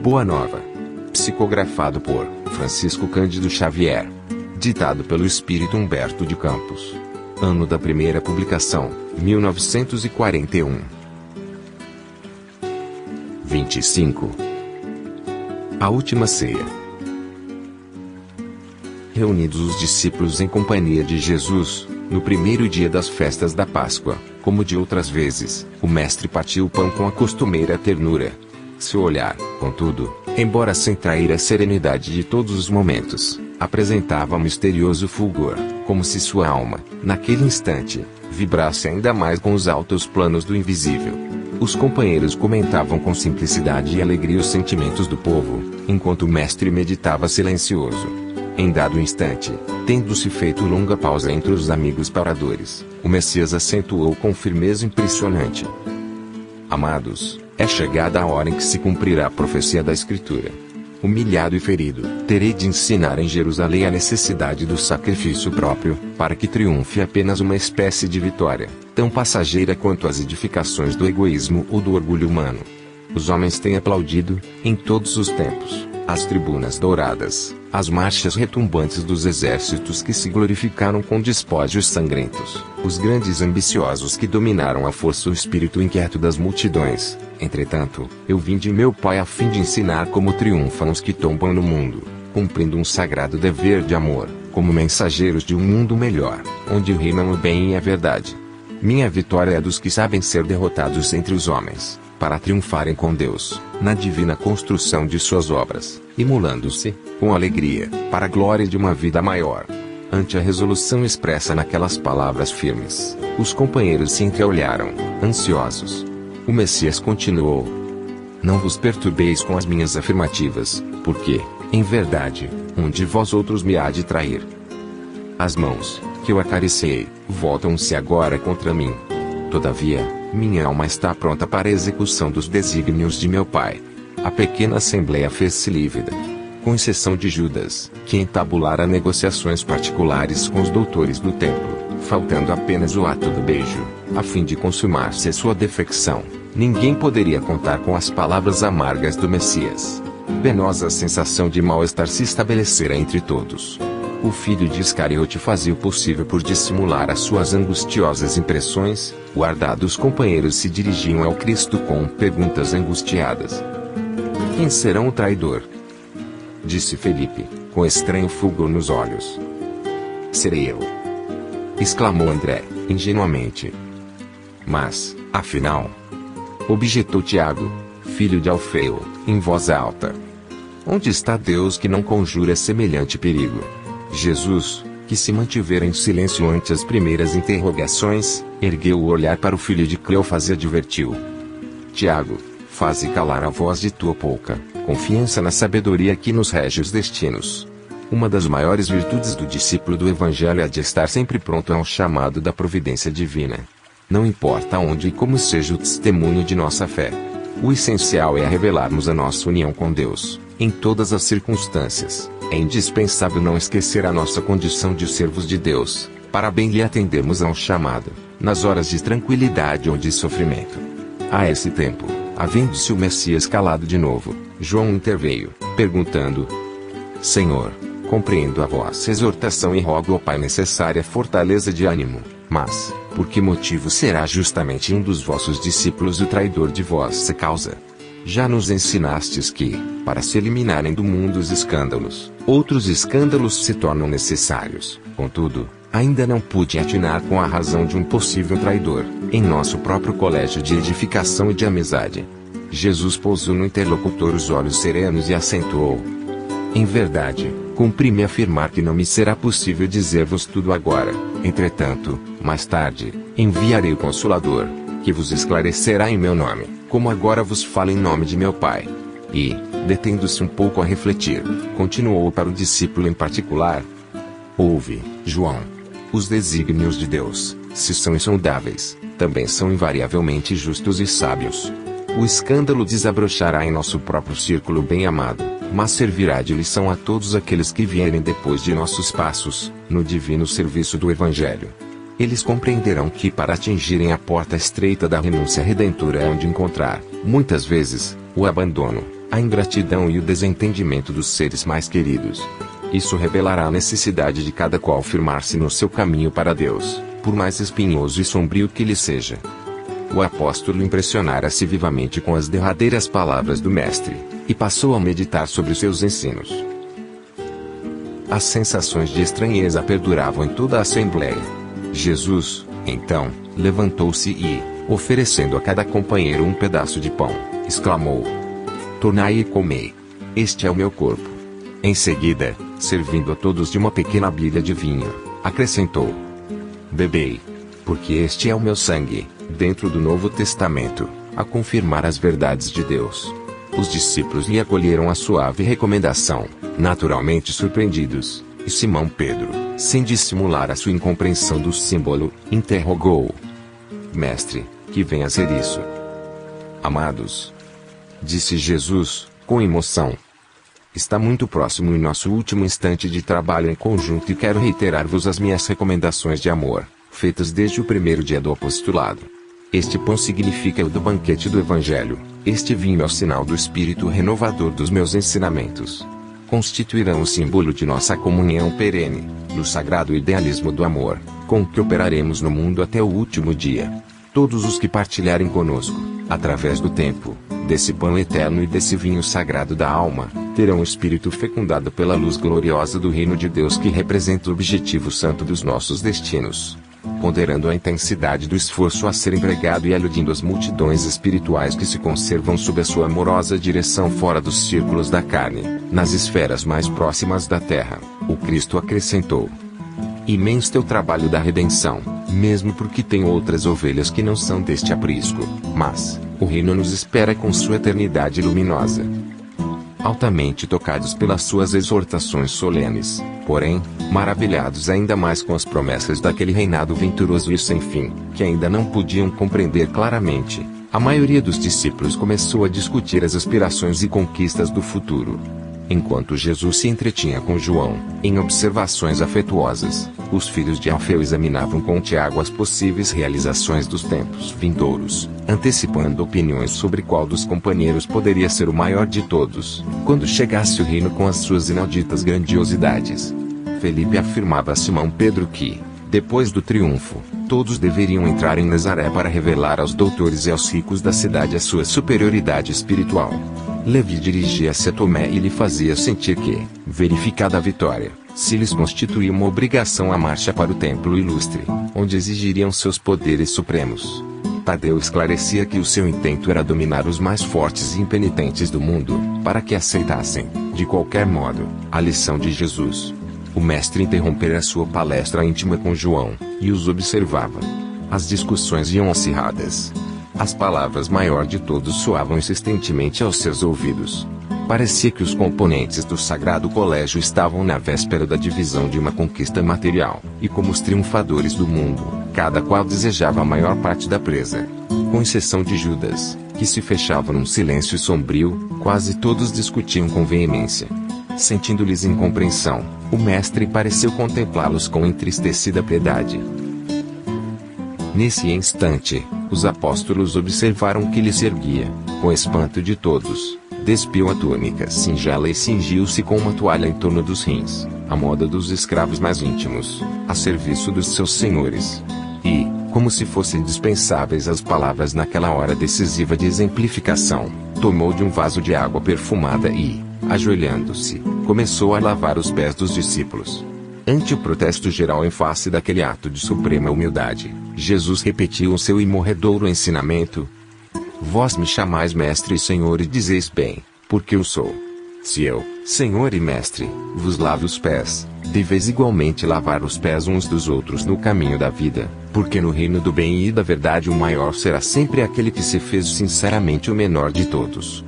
Boa Nova. Psicografado por Francisco Cândido Xavier. Ditado pelo Espírito Humberto de Campos. Ano da primeira publicação, 1941. 25. A última ceia. Reunidos os discípulos em companhia de Jesus, no primeiro dia das festas da Páscoa, como de outras vezes, o mestre partiu o pão com a costumeira ternura. Seu olhar, contudo, embora sem trair a serenidade de todos os momentos, apresentava um misterioso fulgor, como se sua alma, naquele instante, vibrasse ainda mais com os altos planos do invisível. Os companheiros comentavam com simplicidade e alegria os sentimentos do povo, enquanto o mestre meditava silencioso. Em dado instante, tendo-se feito longa pausa entre os amigos paradores, o Messias acentuou com firmeza impressionante: Amados, é chegada a hora em que se cumprirá a profecia da Escritura. Humilhado e ferido, terei de ensinar em Jerusalém a necessidade do sacrifício próprio, para que triunfe apenas uma espécie de vitória, tão passageira quanto as edificações do egoísmo ou do orgulho humano. Os homens têm aplaudido, em todos os tempos, as tribunas douradas, as marchas retumbantes dos exércitos que se glorificaram com despojos sangrentos, os grandes ambiciosos que dominaram à força o espírito inquieto das multidões. Entretanto, eu vim de meu Pai a fim de ensinar como triunfam os que tombam no mundo, cumprindo um sagrado dever de amor, como mensageiros de um mundo melhor, onde reinam o bem e a verdade. Minha vitória é dos que sabem ser derrotados entre os homens, para triunfarem com Deus, na divina construção de suas obras, imolando-se, com alegria, para a glória de uma vida maior. Ante a resolução expressa naquelas palavras firmes, os companheiros se entreolharam, ansiosos. O Messias continuou: Não vos perturbeis com as minhas afirmativas, porque, em verdade, um de vós outros me há de trair. As mãos, que eu acariciei, voltam-se agora contra mim. Todavia, minha alma está pronta para a execução dos desígnios de meu Pai. A pequena assembleia fez-se lívida. Com exceção de Judas, que entabulara negociações particulares com os doutores do templo, faltando apenas o ato do beijo, a fim de consumar-se a sua defecção, ninguém poderia contar com as palavras amargas do Messias. Penosa sensação de mal-estar se estabelecera entre todos. O filho de Iscariote fazia o possível por dissimular as suas angustiosas impressões. Guardados companheiros se dirigiam ao Cristo com perguntas angustiadas. Quem será o traidor? Disse Felipe, com estranho fulgor nos olhos. Serei eu, exclamou André, ingenuamente. Mas, afinal, objetou Tiago, filho de Alfeu, em voz alta. Onde está Deus que não conjura semelhante perigo? Jesus, que se mantivera em silêncio ante as primeiras interrogações, ergueu o olhar para o filho de Cleofas e advertiu: Tiago, faze calar a voz de tua pouca confiança na sabedoria que nos rege os destinos. Uma das maiores virtudes do discípulo do Evangelho é de estar sempre pronto ao chamado da providência divina. Não importa onde e como seja o testemunho de nossa fé. O essencial é revelarmos a nossa união com Deus, em todas as circunstâncias. É indispensável não esquecer a nossa condição de servos de Deus, para bem lhe atendermos ao chamado, nas horas de tranquilidade ou de sofrimento. A esse tempo, havendo-se o Messias calado de novo, João interveio, perguntando: Senhor, compreendo a vossa exortação e rogo ao Pai necessária fortaleza de ânimo, mas, por que motivo será justamente um dos vossos discípulos o traidor de vossa causa? Já nos ensinastes que, para se eliminarem do mundo os escândalos, outros escândalos se tornam necessários. Contudo, ainda não pude atinar com a razão de um possível traidor, em nosso próprio colégio de edificação e de amizade. Jesus pousou no interlocutor os olhos serenos e acentuou: Em verdade, cumpre-me afirmar que não me será possível dizer-vos tudo agora. Entretanto, mais tarde, enviarei o Consolador, que vos esclarecerá em meu nome, como agora vos falo em nome de meu Pai. E, detendo-se um pouco a refletir, continuou para o discípulo em particular: Ouve, João. Os desígnios de Deus, se são insondáveis, também são invariavelmente justos e sábios. O escândalo desabrochará em nosso próprio círculo bem-amado, mas servirá de lição a todos aqueles que vierem depois de nossos passos, no divino serviço do Evangelho. Eles compreenderão que para atingirem a porta estreita da renúncia redentora é onde encontrar, muitas vezes, o abandono, a ingratidão e o desentendimento dos seres mais queridos. Isso revelará a necessidade de cada qual firmar-se no seu caminho para Deus, por mais espinhoso e sombrio que lhe seja. O apóstolo impressionara-se vivamente com as derradeiras palavras do Mestre, e passou a meditar sobre os seus ensinos. As sensações de estranheza perduravam em toda a assembleia. Jesus, então, levantou-se e, oferecendo a cada companheiro um pedaço de pão, exclamou: "Tornai e comei. Este é o meu corpo." Em seguida, servindo a todos de uma pequena bilha de vinho, acrescentou: "Bebei. Porque este é o meu sangue, dentro do Novo Testamento, a confirmar as verdades de Deus." Os discípulos lhe acolheram a suave recomendação, naturalmente surpreendidos, e Simão Pedro, sem dissimular a sua incompreensão do símbolo, interrogou: "Mestre, que vem a ser isso?" "Amados," disse Jesus, com emoção, "está muito próximo o nosso último instante de trabalho em conjunto e quero reiterar-vos as minhas recomendações de amor, feitas desde o primeiro dia do apostolado. Este pão significa o do banquete do Evangelho, este vinho é o sinal do espírito renovador dos meus ensinamentos. Constituirão o símbolo de nossa comunhão perene, do sagrado idealismo do amor, com que operaremos no mundo até o último dia. Todos os que partilharem conosco, através do tempo, desse pão eterno e desse vinho sagrado da alma, terão o espírito fecundado pela luz gloriosa do reino de Deus que representa o objetivo santo dos nossos destinos. Ponderando a intensidade do esforço a ser empregado e aludindo as multidões espirituais que se conservam sob a sua amorosa direção fora dos círculos da carne, nas esferas mais próximas da terra, o Cristo acrescentou: Imenso é o trabalho da redenção, mesmo porque tem outras ovelhas que não são deste aprisco, mas o reino nos espera com sua eternidade luminosa. Altamente tocados pelas suas exortações solenes, porém, maravilhados ainda mais com as promessas daquele reinado venturoso e sem fim, que ainda não podiam compreender claramente, a maioria dos discípulos começou a discutir as aspirações e conquistas do futuro. Enquanto Jesus se entretinha com João, em observações afetuosas, os filhos de Alfeu examinavam com Tiago as possíveis realizações dos tempos vindouros, antecipando opiniões sobre qual dos companheiros poderia ser o maior de todos, quando chegasse o reino com as suas inauditas grandiosidades. Felipe afirmava a Simão Pedro que, depois do triunfo, todos deveriam entrar em Nazaré para revelar aos doutores e aos ricos da cidade a sua superioridade espiritual. Levi dirigia-se a Tomé e lhe fazia sentir que, verificada a vitória, se lhes constituía uma obrigação a marcha para o templo ilustre, onde exigiriam seus poderes supremos. Tadeu esclarecia que o seu intento era dominar os mais fortes e impenitentes do mundo, para que aceitassem, de qualquer modo, a lição de Jesus. O mestre interrompera sua palestra íntima com João, e os observava. As discussões iam acirradas. As palavras maior de todos soavam insistentemente aos seus ouvidos. Parecia que os componentes do Sagrado Colégio estavam na véspera da divisão de uma conquista material, e como os triunfadores do mundo, cada qual desejava a maior parte da presa. Com exceção de Judas, que se fechava num silêncio sombrio, quase todos discutiam com veemência. Sentindo-lhes incompreensão, o mestre pareceu contemplá-los com entristecida piedade. Nesse instante, os apóstolos observaram que lhe se erguia, com espanto de todos, despiu a túnica singela e cingiu-se com uma toalha em torno dos rins, à moda dos escravos mais íntimos, a serviço dos seus senhores. E, como se fossem dispensáveis as palavras naquela hora decisiva de exemplificação, tomou de um vaso de água perfumada e, ajoelhando-se, começou a lavar os pés dos discípulos. Ante o protesto geral em face daquele ato de suprema humildade, Jesus repetiu o seu imorredouro ensinamento: Vós me chamais mestre e senhor e dizeis bem, porque eu sou. Se eu, senhor e mestre, vos lavo os pés, deveis igualmente lavar os pés uns dos outros no caminho da vida, porque no reino do bem e da verdade o maior será sempre aquele que se fez sinceramente o menor de todos.